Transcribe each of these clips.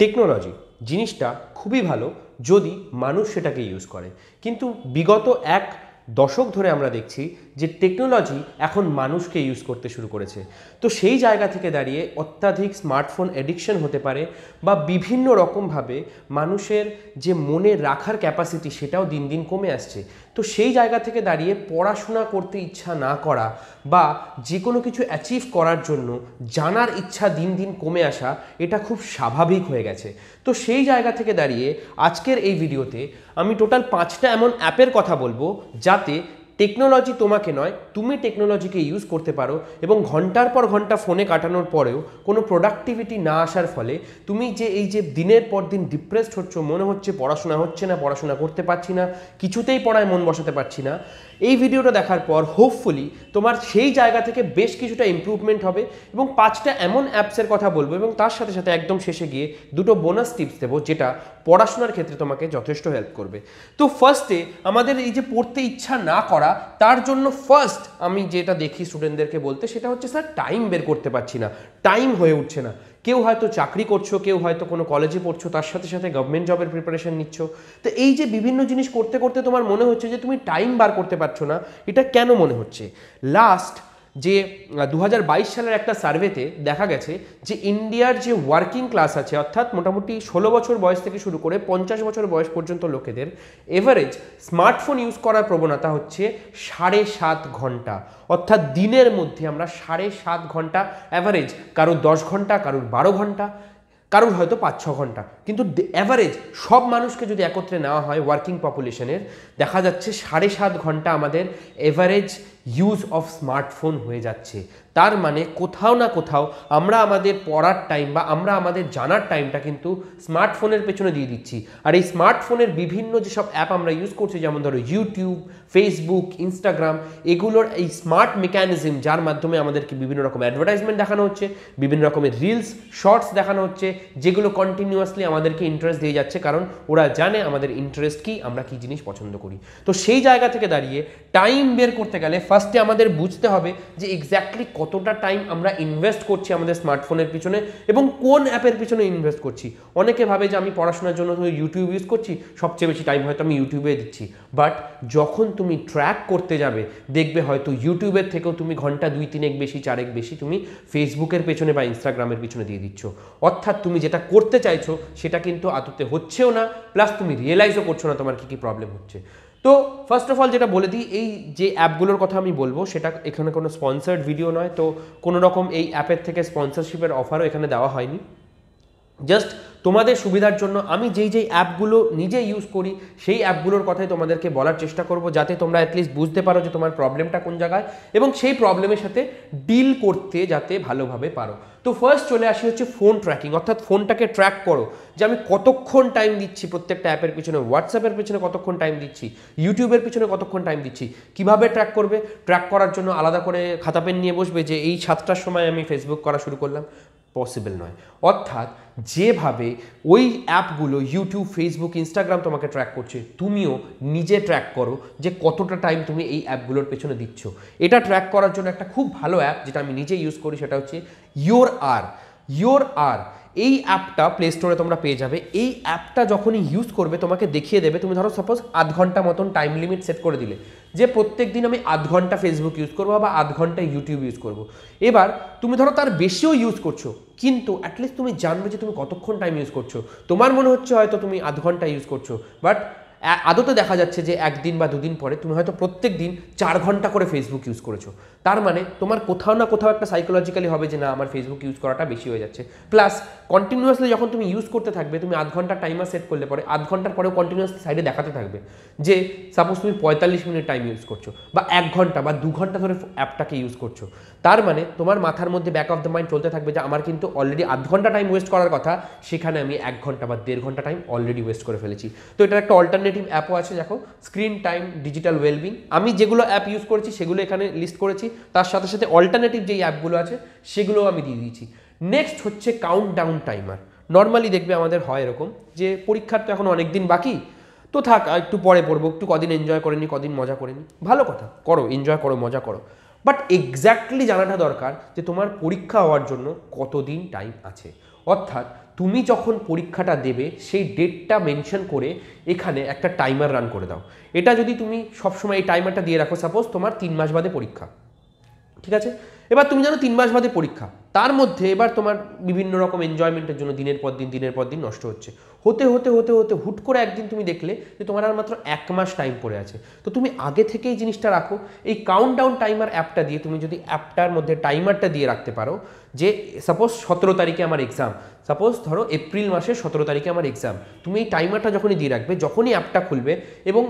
Technology জিনিসটা খুবই ভালো যদি মানুষ সেটাকে ইউজ করে, কিন্তু বিগত এক দশক ধরে আমরা দেখছি যে টেকনোলজি এখন মানুষকে ইউজ করতে শুরু করেছে। তো সেই জায়গা থেকে দাঁড়িয়ে অত্যাধিক স্মার্টফোন অ্যাডিকশন হতে পারে বা বিভিন্ন রকমভাবে মানুষের যে মনে রাখার ক্যাপাসিটি সেটাও দিন দিন কমে আসছে। তো সেই জায়গা থেকে দাঁড়িয়ে পড়াশোনা করতে ইচ্ছা না করা বা যে কোনো কিছু অ্যাচিভ করার জন্য জানার ইচ্ছা দিন দিন কমে আসা, এটা খুব স্বাভাবিক হয়ে গেছে। তো সেই জায়গা থেকে দাঁড়িয়ে আজকের এই ভিডিওতে আমি টোটাল 5টা এমন অ্যাপের কথা বলবো যাতে টেকনোলজি তোমাকে নয়, তুমি টেকনোলজিকে ইউজ করতে পারো এবং ঘন্টার পর ঘন্টা ফোনে কাটানোর পরেও কোনো প্রোডাক্টিভিটি না আসার ফলে তুমি যে এই যে দিনের পর দিন ডিপ্রেসড হচ্ছ, মনে হচ্ছে পড়াশোনা হচ্ছে না, পড়াশোনা করতে পারছি না, কিছুতেই পড়ায় মন বসাতে পারছি না, এই ভিডিওটা দেখার পর হোপফুলি তোমার সেই জায়গা থেকে বেশ কিছুটা ইমপ্রুভমেন্ট হবে। এবং 5টা এমন অ্যাপসের কথা বলবো এবং তার সাথে সাথে একদম শেষে গিয়ে দুটো বোনাস টিপস দেবো যেটা পড়াশোনার ক্ষেত্রে তোমাকে যথেষ্ট হেল্প করবে। তো ফার্স্টে আমাদের এই যে পড়তে ইচ্ছা না করা, তার জন্য ফার্স্ট আমি যেটা দেখি স্টুডেন্টদেরকে বলতে সেটা হচ্ছে স্যার টাইম বের করতে পারছি না, টাইম হয়ে উঠছে না। কেউ হয়তো চাকরি করছো, কেউ হয়তো কোনো কলেজে পড়ছো, তার সাথে সাথে গভর্নমেন্ট জবের প্রিপারেশন নিচ্ছ। তো এই যে বিভিন্ন জিনিস করতে করতে তোমার মনে হচ্ছে যে তুমি টাইম বার করতে পারছো না, এটা কেন মনে হচ্ছে? লাস্ট যে 2022 সালের একটা সার্ভেতে দেখা গেছে যে ইন্ডিয়ার যে ওয়ার্কিং ক্লাস আছে, অর্থাৎ মোটামুটি 16 বছর বয়স থেকে শুরু করে 50 বছর বয়স পর্যন্ত লোকেদের এভারেজ স্মার্টফোন ইউজ করার প্রবণতা হচ্ছে 7.5 ঘন্টা। অর্থাৎ দিনের মধ্যে আমরা 7.5 ঘন্টা অ্যাভারেজ, কারোর 10 ঘন্টা, কারোর 12 ঘন্টা, কারোর হয়তো 5-6 ঘন্টা, কিন্তু অ্যাভারেজ সব মানুষকে যদি একত্রে নেওয়া হয় ওয়ার্কিং পপুলেশনের, দেখা যাচ্ছে 7.5 ঘন্টা আমাদের এভারেজ ইউজ অফ স্মার্টফোন হয়ে যাচ্ছে। তার মানে কোথাও না কোথাও আমরা আমাদের পড়ার টাইম বা আমরা আমাদের জানার টাইমটা কিন্তু স্মার্টফোনের পেছনে দিয়ে দিচ্ছি। আর এই স্মার্টফোনের বিভিন্ন যেসব অ্যাপ আমরা ইউজ করছি, যেমন ধরো ইউটিউব, ফেসবুক, ইনস্টাগ্রাম, এগুলোর এই স্মার্ট মেকানিজম যার মাধ্যমে আমাদেরকে বিভিন্ন রকম অ্যাডভার্টাইজমেন্ট দেখানো হচ্ছে, বিভিন্ন রকমের রিলস, শর্টস দেখানো হচ্ছে, যেগুলো কন্টিনিউয়াসলি আমাদেরকে ইন্টারেস্ট দিয়ে যাচ্ছে, কারণ ওরা জানে আমাদের ইন্টারেস্ট কি, আমরা কি জিনিস পছন্দ করি। তো সেই জায়গা থেকে দাঁড়িয়ে টাইম বের করতে গেলে ফার্স্টে আমাদের বুঝতে হবে যে এক্স্যাক্টলি কতটা টাইম আমরা ইনভেস্ট করছি আমাদের স্মার্টফোনের পিছনে এবং কোন অ্যাপের পিছনে ইনভেস্ট করছি। অনেকে ভাবে যে আমি পড়াশোনার জন্য ইউটিউব ইউজ করছি, সবচেয়ে বেশি টাইম হয়তো আমি ইউটিউবে দিচ্ছি। বাট যখন তুমি ট্র্যাক করতে যাবে দেখবে হয়তো ইউটিউবের থেকেও তুমি ঘন্টা 2-3 বেশি, 4 বেশি তুমি ফেসবুকের পেছনে বা ইনস্টাগ্রামের পিছনে দিয়ে দিচ্ছ। অর্থাৎ তুমি যেটা করতে চাইছো সেটা কিন্তু আদতে হচ্ছেও না, প্লাস তুমি রিয়েলাইজও করছো না তোমার কী কী প্রবলেম হচ্ছে। তো ফার্স্ট অফ অল যেটা বলে দিই, এই যে অ্যাপগুলোর কথা আমি বলবো সেটা এখানে কোনো স্পন্সার্ড ভিডিও নয়, তো কোনো রকম এই অ্যাপের থেকে স্পন্সরশিপের অফারও এখানে দেওয়া হয়নি। জাস্ট তোমাদের সুবিধার জন্য আমি যেই অ্যাপগুলো নিজে ইউজ করি সেই অ্যাপগুলোর কথাই তোমাদেরকে বলার চেষ্টা করব, যাতে তোমরা অ্যাটলিস্ট বুঝতে পারো যে তোমার প্রবলেমটা কোন জায়গায় এবং সেই প্রবলেমের সাথে ডিল করতে যাতে ভালোভাবে পারো। তো ফার্স্ট চলে আসি হচ্ছে ফোন ট্র্যাকিং, অর্থাৎ ফোনটাকে ট্র্যাক করো যে আমি কতক্ষণ টাইম দিচ্ছি প্রত্যেকটা অ্যাপের পিছনে, হোয়াটসঅ্যাপের পিছনে কতক্ষণ টাইম দিচ্ছি, ইউটিউবের পিছনে কতক্ষণ টাইম দিচ্ছি। কিভাবে ট্র্যাক করবে? ট্র্যাক করার জন্য আলাদা করে খাতা পেন নিয়ে বসবে যে এই 7টার সময় আমি ফেসবুক করা শুরু করলাম, পসিবল নয়। অর্থাৎ যেভাবে ওই অ্যাপগুলো ইউটিউব, ফেসবুক, ইনস্টাগ্রাম তোমাকে ট্র্যাক করছে, তুমিও নিজে ট্র্যাক করো যে কতটা টাইম তুমি এই অ্যাপগুলোর পেছনে দিচ্ছ। এটা ট্র্যাক করার জন্য একটা খুব ভালো অ্যাপ যেটা আমি নিজে ইউজ করি, সেটা হচ্ছে ইয়োর আর। এই অ্যাপটা প্লে স্টোরে তোমরা পেয়ে যাবে। এই অ্যাপটা যখনই ইউজ করবে তোমাকে দেখিয়ে দেবে, তুমি ধরো সাপোজ 8 ঘন্টা মতন টাইম লিমিট সেট করে দিলে যে প্রত্যেক দিন আমি 8 ঘন্টা ফেসবুক ইউজ করবো বা 8 ঘন্টা ইউটিউব ইউজ করবো। এবার তুমি ধরো তার বেশিও ইউজ করছো, কিন্তু অ্যাটলিস্ট তুমি জানবে যে তুমি কতক্ষণ টাইম ইউজ করছো। তোমার মনে হচ্ছে হয়তো তুমি 8 ঘন্টা ইউজ করছো, বাট আদতে দেখা যাচ্ছে যে একদিন বা দুদিন পরে তুমি হয়তো প্রত্যেক দিন 4 ঘন্টা করে ফেসবুক ইউজ করেছো। তার মানে তোমার কোথাও না কোথাও একটা সাইকোলজিক্যালি হবে যে না, আমার ফেসবুক ইউজ করাটা বেশি হয়ে যাচ্ছে। প্লাস কন্টিনিউয়াসলি যখন তুমি ইউজ করতে থাকবে, তুমি 8 ঘন্টা টাইমার সেট করলে পরে 8 ঘন্টার পরেও কন্টিনিউয়াসলি সাইডে দেখাতে থাকবে যে সাপোজ তুমি 45 মিনিট টাইম ইউজ করছো বা 1 ঘন্টা বা 2 ঘন্টা ধরে অ্যাপটাকে ইউজ করছো। তার মানে তোমার মাথার মধ্যে ব্যাক অফ দ্য মাইন্ড চলতে থাকবে যে আমার কিন্তু অলরেডি 8 ঘন্টা টাইম ওয়েস্ট করার কথা, সেখানে আমি 1 ঘন্টা বা 1.5 ঘন্টা টাইম অলরেডি ওয়েস্ট করে ফেলেছি। তো এটার একটা অল্টারনেটিভ অ্যাপও আছে, দেখো স্ক্রিন টাইম ডিজিটাল ওয়েলবিং। আমি যেগুলো অ্যাপ ইউজ করেছি সেগুলো এখানে লিস্ট করেছি, তার সাথে সাথে অল্টারনেটিভ যেই অ্যাপগুলো আছে সেগুলোও আমি দিয়ে দিয়েছি। নেক্সট হচ্ছে কাউন্টডাউন টাইমার। নর্মালি দেখবে আমাদের হয় এরকম যে পরীক্ষার তো এখন অনেক দিন বাকি, তো থাক একটু পরে পড়বো, একটু কদিন এনজয় করে নি, কদিন মজা করে নি, ভালো কথা, করো, এনজয় করো, মজা করো। বাট এক্স্যাক্টলি জানাটা দরকার যে তোমার পরীক্ষা হওয়ার জন্য কতদিন টাইম আছে। অর্থাৎ তুমি যখন পরীক্ষাটা দেবে সেই ডেটটা মেনশন করে এখানে একটা টাইমার রান করে দাও। এটা যদি তুমি সবসময় এই টাইমারটা দিয়ে রাখো, সাপোজ তোমার 3 মাস বাদে পরীক্ষা, ঠিক আছে? এবার তুমি জানো 3 মাস বাদে পরীক্ষা, তার মধ্যে এবার তোমার বিভিন্ন রকম এনজয়মেন্টের জন্য দিনের পর দিন নষ্ট হচ্ছে, হতে হতে হতে হতে হুট করে একদিন তুমি দেখলে যে তোমার আর মাত্র 1 মাস টাইম পড়ে আছে। তো তুমি আগে থেকেই জিনিসটা রাখো, এই কাউন্টডাউন টাইমার অ্যাপটা দিয়ে তুমি যদি অ্যাপটার মধ্যে টাইমারটা দিয়ে রাখতে পারো যে সাপোজ 17 তারিখে আমার এক্সাম, সাপোজ ধরো এপ্রিল মাসের 17 তারিখে আমার এক্সাম, তুমি এই টাইমারটা যখনই দিয়ে রাখবে, যখনই অ্যাপটা খুলবে এবং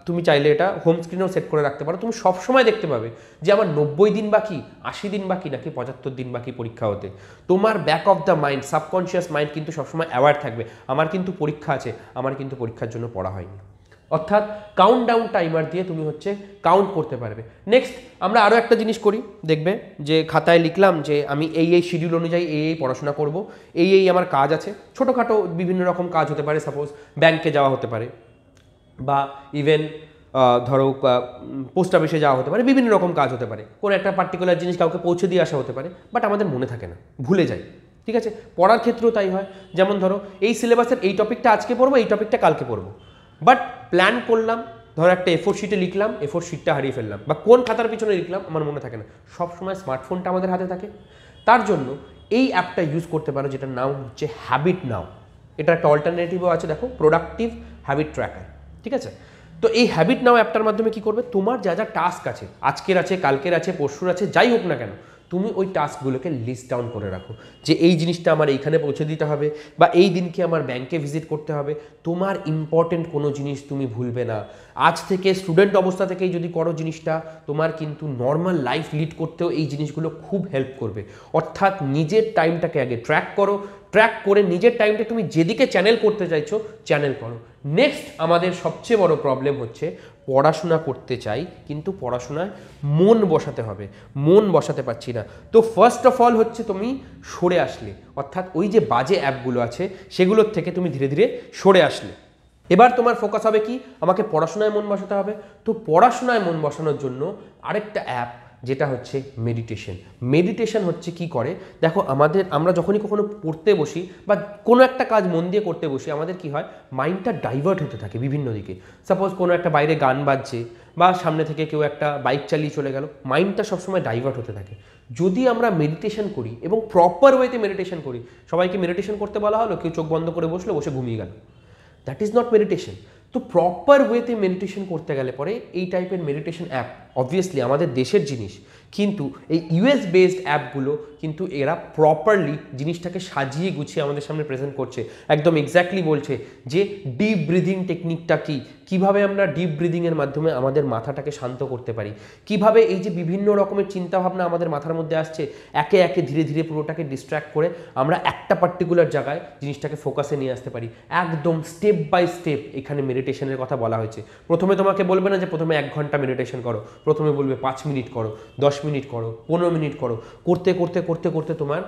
তুমি চাইলে এটা হোম স্ক্রিনেও সেট করে রাখতে পারো, তুমি সবসময় দেখতে পাবে যে আমার 90 দিন বাকি, 80 দিন বাকি, নাকি 75 দিন বাকি পরীক্ষা হতে। তোমার back of the mind, subconscious mind কিন্তু সবসময় অ্যাওয়ার থাকবে, আমার কিন্তু পরীক্ষা আছে, আমার কিন্তু পরীক্ষার জন্য পড়া হয়নি। অর্থাৎ কাউন্টডাউন টাইমার দিয়ে তুমি হচ্ছে কাউন্ট করতে পারবে। নেক্সট আমরা আরও একটা জিনিস করি, দেখবে যে খাতায় লিখলাম যে আমি এই শিডিউল অনুযায়ী এই পড়াশোনা করব, এই আমার কাজ আছে, ছোটোখাটো বিভিন্ন রকম কাজ হতে পারে, সাপোজ ব্যাংকে যাওয়া হতে পারে, বা ইভেন ধরো পোস্ট অফিসে যাওয়া হতে পারে, বিভিন্ন রকম কাজ হতে পারে, কোনো একটা পার্টিকুলার জিনিস কাউকে পৌঁছে দিয়ে আসা হতে পারে, বাট আমাদের মনে থাকে না, ভুলে যাই, ঠিক আছে? পড়ার ক্ষেত্রেও তাই হয়। যেমন ধরো এই সিলেবাসের এই টপিকটা আজকে পড়বো, এই টপিকটা কালকে পড়বো, বাট প্ল্যান করলাম, ধরো একটা A4 শিটে লিখলাম, A4 শিটটা হারিয়ে ফেললাম, বা কোন খাতার পিছনে লিখলাম আমার মনে থাকে না। সবসময় স্মার্টফোনটা আমাদের হাতে থাকে, তার জন্য এই অ্যাপটা ইউজ করতে পারো, যেটার নাম হচ্ছে হ্যাবিট নাও। এটা একটা অল্টারনেটিভও আছে, দেখো, প্রোডাক্টিভ হ্যাবিট ট্র্যাকার, ঠিক আছে? তো এই হ্যাবিট নাও অ্যাপটার মাধ্যমে কি করবে, তোমার যা যা টাস্ক আছে, আজকের আছে, কালকের আছে, পরশুর আছে, যাই হোক না কেন, তুমি ওই টাস্কগুলোকে লিস্ট ডাউন করে রাখো যে এই জিনিসটা আমার এইখানে পৌঁছে দিতে হবে, বা এই দিনকে আমার ব্যাংকে ভিজিট করতে হবে। তোমার ইম্পর্টেন্ট কোনো জিনিস তুমি ভুলবে না। আজ থেকে স্টুডেন্ট অবস্থা থেকেই যদি করো জিনিসটা, তোমার কিন্তু নর্মাল লাইফ লিড করতেও এই জিনিসগুলো খুব হেল্প করবে। অর্থাৎ নিজের টাইমটাকে আগে ট্র্যাক করো, ট্র্যাক করে নিজের টাইমটা তুমি যেদিকে চ্যানেল করতে চাইছো চ্যানেল করো। নেক্সট আমাদের সবচেয়ে বড় প্রবলেম হচ্ছে পড়াশোনা করতে চাই কিন্তু পড়াশোনায় মন বসাতে হবে, মন বসাতে পারছি না। তো ফার্স্ট অফ অল হচ্ছে তুমি সরে আসলে, অর্থাৎ ওই যে বাজে অ্যাপগুলো আছে সেগুলোর থেকে তুমি ধীরে ধীরে সরে আসলে। এবার তোমার ফোকাস হবে কি, আমাকে পড়াশোনায় মন বসাতে হবে। তো পড়াশোনায় মন বসানোর জন্য আরেকটা অ্যাপ, যেটা হচ্ছে মেডিটেশন। মেডিটেশন হচ্ছে কি করে, দেখো আমরা যখনই কখনো পড়তে বসি বা কোনো একটা কাজ মন দিয়ে করতে বসি, আমাদের কি হয়, মাইন্ডটা ডাইভার্ট হতে থাকে বিভিন্ন দিকে। সাপোজ কোনো একটা বাইরে গান বাজছে বা সামনে থেকে কেউ একটা বাইক চালিয়ে চলে গেল, মাইন্ডটা সবসময় ডাইভার্ট হতে থাকে। যদি আমরা মেডিটেশন করি এবং প্রপার ওয়েতে মেডিটেশন করি, সবাইকে মেডিটেশন করতে বলা হলো, কেউ চোখ বন্ধ করে বসলো, বসে ঘুমিয়ে গেল, দ্যাট ইজ নট মেডিটেশন। তো প্রপার ওয়েতে মেডিটেশন করতে গেলে পরে এই টাইপের মেডিটেশন অ্যাপ অবভিয়াসলি আমাদের দেশের জিনিস, কিন্তু এই US বেসড অ্যাপগুলো কিন্তু এরা প্রপারলি জিনিসটাকে সাজিয়ে গুছিয়ে আমাদের সামনে প্রেজেন্ট করছে, একদম এক্স্যাক্টলি বলছে যে ডিপ ব্রিদিং টেকনিকটা কি, কিভাবে আমরা ডিপ ব্রিদিংয়ের মাধ্যমে আমাদের মাথাটাকে শান্ত করতে পারি, কিভাবে এই যে বিভিন্ন রকমের চিন্তাভাবনা আমাদের মাথার মধ্যে আসছে একে একে ধীরে ধীরে পুরোটাকে ডিস্ট্র্যাক্ট করে আমরা একটা পার্টিকুলার জায়গায় জিনিসটাকে ফোকাসে নিয়ে আসতে পারি। একদম স্টেপ বাই স্টেপ এখানে মেডিটেশনের কথা বলা হয়েছে। প্রথমে তোমাকে বলবে না যে প্রথমে 1 ঘন্টা মেডিটেশন করো, প্রথমে বলবে 5 মিনিট করো, 10 মিনিট করো, 15 মিনিট করো, করতে করতে করতে করতে তোমার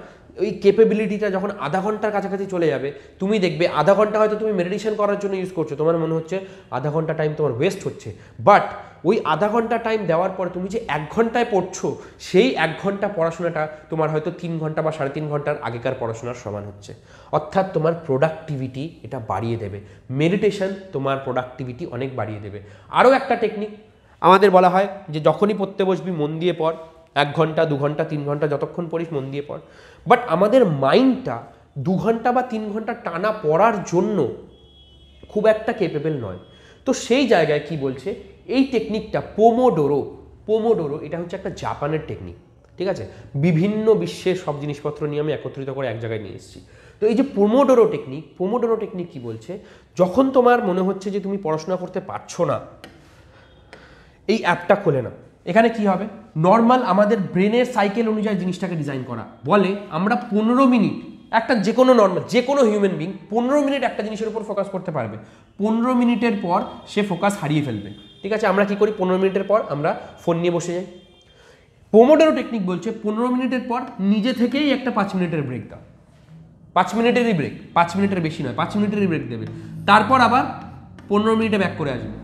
ওই ক্যাপাবিলিটিটা যখন আধা ঘন্টার কাছাকাছি চলে যাবে, তুমি দেখবে আধা ঘন্টা হয়তো তুমি মেডিটেশন করার জন্য ইউজ করছো, তোমার মনে হচ্ছে আধা ঘন্টা টাইম তোমার ওয়েস্ট হচ্ছে, বাট ওই আধা ঘন্টা টাইম দেওয়ার পরে তুমি যে 1 ঘন্টায় পড়ছো, সেই 1 ঘন্টা পড়াশোনাটা তোমার হয়তো 3 ঘন্টা বা 3.5 ঘন্টার আগেকার পড়াশোনার সমান হচ্ছে। অর্থাৎ তোমার প্রোডাক্টিভিটি এটা বাড়িয়ে দেবে, মেডিটেশন তোমার প্রোডাক্টিভিটি অনেক বাড়িয়ে দেবে। আরও একটা টেকনিক আমাদের বলা হয় যে যখনই পড়তে বসবি মন দিয়ে পড়, 1 ঘন্টা 2 ঘন্টা 3 ঘন্টা যতক্ষণ পড়িস মন দিয়ে পড়। বাট আমাদের মাইন্ডটা 2 ঘন্টা বা 3 ঘন্টা টানা পড়ার জন্য খুব একটা কেপেবল নয়। তো সেই জায়গায় কি বলছে, এই টেকনিকটা পোমোডোরো, এটা হচ্ছে একটা জাপানের টেকনিক, ঠিক আছে? বিভিন্ন বিশ্বের সব জিনিসপত্র নিয়ে আমি একত্রিত করে এক জায়গায় নিয়ে এসেছি। তো এই যে পোমোডোরো টেকনিক কি বলছে, যখন তোমার মনে হচ্ছে যে তুমি পড়াশোনা করতে পারছো না, এই অ্যাপটা খোলে না। এখানে কি হবে, নর্মাল আমাদের ব্রেনের সাইকেল অনুযায়ী জিনিসটাকে ডিজাইন করা, বলে আমরা 15 মিনিট একটা যে কোনো হিউম্যান বিং 15 মিনিট একটা জিনিসের উপর ফোকাস করতে পারবে, 15 মিনিটের পর সে ফোকাস হারিয়ে ফেলবে, ঠিক আছে? আমরা কি করি, 15 মিনিটের পর আমরা ফোন নিয়ে বসে যাই। পোমোডোরো টেকনিক বলছে 15 মিনিটের পর নিজে থেকেই একটা 5 মিনিটের ব্রেক দাও, 5 মিনিটেরই ব্রেক, 5 মিনিটের বেশি নয়, 5 মিনিটেরই ব্রেক দেবে, তারপর আবার 15 মিনিটে ব্যাক করে আসবে।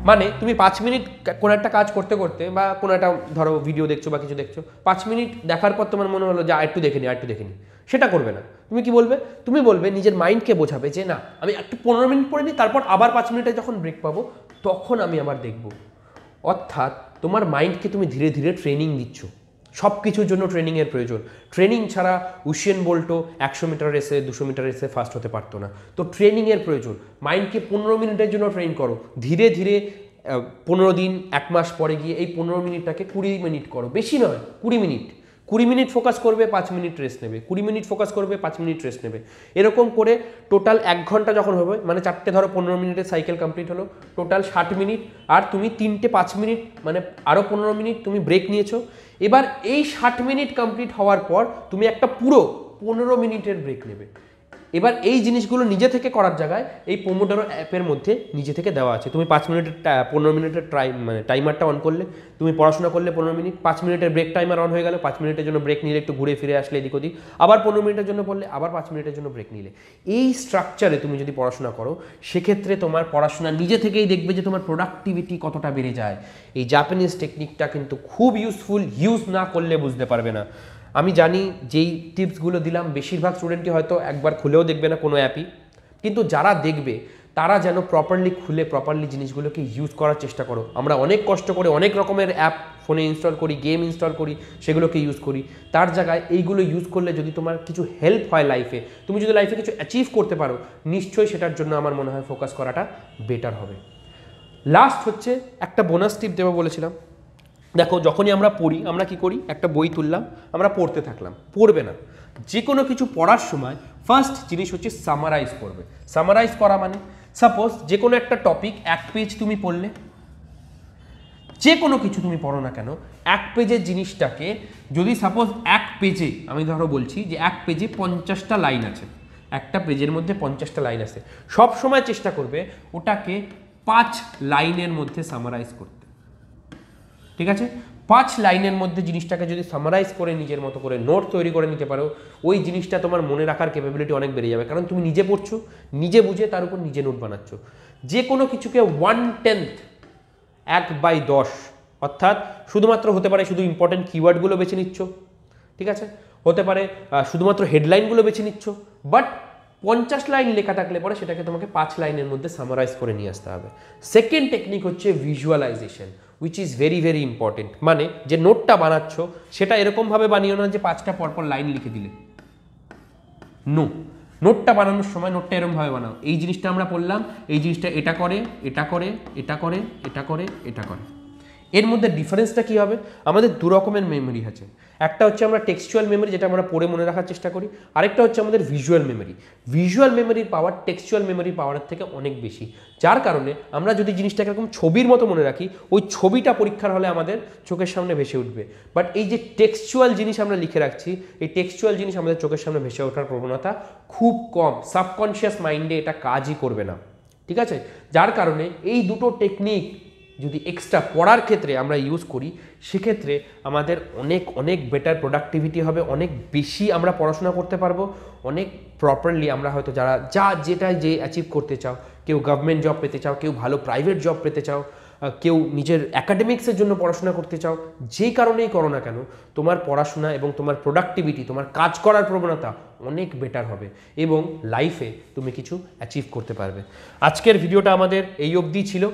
মানে তুমি 5 মিনিট কোনো একটা কাজ করতে করতে বা কোনো একটা ধরো ভিডিও দেখছো বা কিছু দেখছো, 5 মিনিট দেখার পর তোমার মনে হলো যে একটু দেখে নিই, সেটা করবে না। তুমি কি বলবে? তুমি বলবে, নিজের মাইন্ডকে বোঝাবে যে না, আমি একটু 15 মিনিট পরে নিই, তারপর আবার 5 মিনিটে যখন ব্রেক পাবো তখন আমি আবার দেখব। অর্থাৎ তোমার মাইন্ডকে তুমি ধীরে ধীরে ট্রেনিং দিচ্ছ। সব কিছুর জন্য ট্রেনিংয়ের প্রয়োজন। ট্রেনিং ছাড়া উসেন বোল্টও 100 মিটার রেসে 200 মিটার রেসে ফার্স্ট হতে পারতো না। তো ট্রেনিংয়ের প্রয়োজন। মাইন্ডকে 15 মিনিটের জন্য ট্রেন করো, ধীরে ধীরে 15 দিন 1 মাস পরে গিয়ে এই 15 মিনিটটাকে 20 মিনিট করো, বেশি নয়, 20 মিনিট ফোকাস করবে, 5 মিনিট রেস্ট নেবে, 20 মিনিট ফোকাস করবে, 5 মিনিট রেস্ট নেবে। এরকম করে টোটাল 1 ঘন্টা যখন হবে, মানে 4টে ধরো 15 মিনিটের সাইকেল কমপ্লিট হলো, টোটাল 60 মিনিট। আর তুমি 3টে 5 মিনিট মানে আরও 15 মিনিট তুমি ব্রেক নিয়েছো। এবার এই 60 মিনিট কমপ্লিট হওয়ার পর তুমি একটা পুরো 15 মিনিটের ব্রেক নেবে। এবার এই জিনিসগুলো নিজে থেকে করার জায়গায় এই পোমোডোরো অ্যাপের মধ্যে নিজে থেকে দেওয়া আছে। তুমি 5 মিনিটের 15 মিনিটের টাইমারটা অন করলে, তুমি পড়াশোনা করলে 15 মিনিট, 5 মিনিটের ব্রেক টাইমার অন হয়ে গেল, 5 মিনিটের জন্য ব্রেক নিলে, একটু ঘুরে ফিরে আসলে এদিক ওদিক, আবার 15 মিনিটের জন্য পড়লে, আবার 5 মিনিটের জন্য ব্রেক নিলে। এই স্ট্রাকচারে তুমি যদি পড়াশোনা করো, সেক্ষেত্রে তোমার পড়াশোনা নিজে থেকেই দেখবে যে তোমার প্রোডাক্টিভিটি কতটা বেড়ে যায়। এই জাপানিজ টেকনিকটা কিন্তু খুব ইউজফুল, ইউজ না করলে বুঝতে পারবে না। আমি জানি যেই টিপসগুলো দিলাম বেশিরভাগ স্টুডেন্টই হয়তো একবার খুলেও দেখবে না কোনো অ্যাপই, কিন্তু যারা দেখবে তারা যেন প্রপারলি জিনিসগুলোকে ইউজ করার চেষ্টা করো। আমরা অনেক কষ্ট করে অনেক রকমের অ্যাপ ফোনে ইনস্টল করি, গেম ইনস্টল করি, সেগুলোকে ইউজ করি। তার জায়গায় এইগুলো ইউজ করলে যদি তোমার কিছু হেল্প হয় লাইফে, তুমি যদি লাইফে কিছু অ্যাচিভ করতে পারো, নিশ্চয়ই সেটার জন্য আমার মনে হয় ফোকাস করাটা বেটার হবে। লাস্ট হচ্ছে একটা বোনাস টিপ দেবো বলেছিলাম। দেখো, যখনই আমরা পড়ি, আমরা কি করি, একটা বই তুললাম, আমরা পড়তে থাকলাম। পড়বে না, যে কোনো কিছু পড়ার সময় ফার্স্ট জিনিস হচ্ছে সামারাইজ করবে। সামারাইজ করা মানে, সাপোজ যে কোনো একটা টপিক 1 পেজ তুমি পড়লে, যে কোনো কিছু তুমি পড়ো না কেন, 1 পেজের জিনিসটাকে যদি সাপোজ 1 পেজে, আমি ধরো বলছি যে 1 পেজে 50টা লাইন আছে, একটা পেজের মধ্যে 50টা লাইন আছে, সব সময় চেষ্টা করবে ওটাকে 5 লাইনের মধ্যে সামারাইজ করতে। ঠিক আছে, 5 লাইনের মধ্যে জিনিসটাকে যদি সামারাইজ করে নিজের মতো করে নোট তৈরি করে নিতে পারো, ওই জিনিসটা তোমার মনে রাখার ক্যাপাবিলিটি অনেক বেড়ে যাবে। কারণ তুমি নিজে পড়ছো, নিজে বুঝে তার উপর নিজে নোট বানাচ্ছ। যে কোনো কিছুকে 1/10, 1/10, অর্থাৎ শুধুমাত্র হতে পারে শুধু ইম্পর্টেন্ট কিওয়ার্ডগুলো বেছে নিচ্ছ, ঠিক আছে, হতে পারে শুধুমাত্র হেডলাইনগুলো বেছে নিচ্ছ, বাট 50 লাইন লেখা থাকলে পরে সেটাকে তোমাকে 5 লাইনের মধ্যে সামারাইজ করে নিয়ে আসতে হবে। সেকেন্ড টেকনিক হচ্ছে visualization, which is very very important. মানে যে নোটটা বানাচ্ছ সেটা এরকমভাবে বানিও না যে 5টা পরপর লাইন লিখে দিলে, নো। নোটটা বানানোর সময় নোটটা এরকমভাবে বানাও, এই জিনিসটা আমরা পড়লাম, এই জিনিসটা এটা করে, এটা করে, এটা করে, এটা করে, এটা করে। এর মধ্যে ডিফারেন্সটা কী হবে? আমাদের 2 রকমের মেমোরি আছে। একটা হচ্ছে আমরা টেক্সচুয়াল মেমোরি, যেটা আমরা পড়ে মনে রাখার চেষ্টা করি। আরেকটা হচ্ছে আমাদের ভিজুয়াল মেমোরি। ভিজুয়াল মেমোরির পাওয়ার টেক্সচুয়াল মেমোরির পাওয়ারের থেকে অনেক বেশি, যার কারণে আমরা যদি জিনিসটাকে এরকম ছবির মতো মনে রাখি, ওই ছবিটা পরীক্ষার হলে আমাদের চোখের সামনে ভেসে উঠবে। বাট এই যে টেক্সচুয়াল জিনিস আমরা লিখে রাখছি, এই টেক্সচুয়াল জিনিস আমাদের চোখের সামনে ভেসে ওঠার প্রবণতা খুব কম, সাবকনশিয়াস মাইন্ডে এটা কাজই করবে না, ঠিক আছে। যার কারণে এই দুটো টেকনিক যদি এক্সট্রা পড়ার ক্ষেত্রে আমরা ইউজ করি, সেক্ষেত্রে আমাদের অনেক অনেক বেটার প্রোডাক্টিভিটি হবে, অনেক বেশি আমরা পড়াশোনা করতে পারবো, অনেক প্রপারলি আমরা হয়তো যেটা অ্যাচিভ করতে চাও, কেউ গভর্নমেন্ট জব পেতে চাও, কেউ ভালো প্রাইভেট জব পেতে চাও, কেউ নিজের অ্যাকাডেমিক্সের জন্য পড়াশোনা করতে চাও, যেই কারণেই করো না কেন, তোমার পড়াশোনা এবং তোমার প্রোডাক্টিভিটি, তোমার কাজ করার প্রবণতা অনেক বেটার হবে এবং লাইফে তুমি কিছু অ্যাচিভ করতে পারবে। আজকের ভিডিওটা আমাদের এই অবধি ছিল,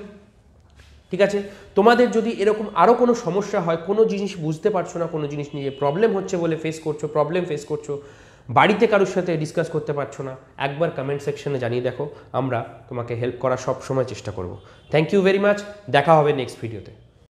ঠিক আছে। তোমাদের যদি এরকম আরও কোনো সমস্যা হয়, কোনো জিনিস বুঝতে পারছো না, কোনো জিনিস নিয়ে প্রবলেম হচ্ছে বলে প্রবলেম ফেস করছো, বাড়িতে কারোর সাথে ডিসকাস করতে পারছো না, একবার কমেন্ট সেকশনে জানিয়ে দেখো, আমরা তোমাকে হেল্প করার সব সময় চেষ্টা করব। থ্যাংক ইউ ভেরি মাচ, দেখা হবে নেক্সট ভিডিওতে।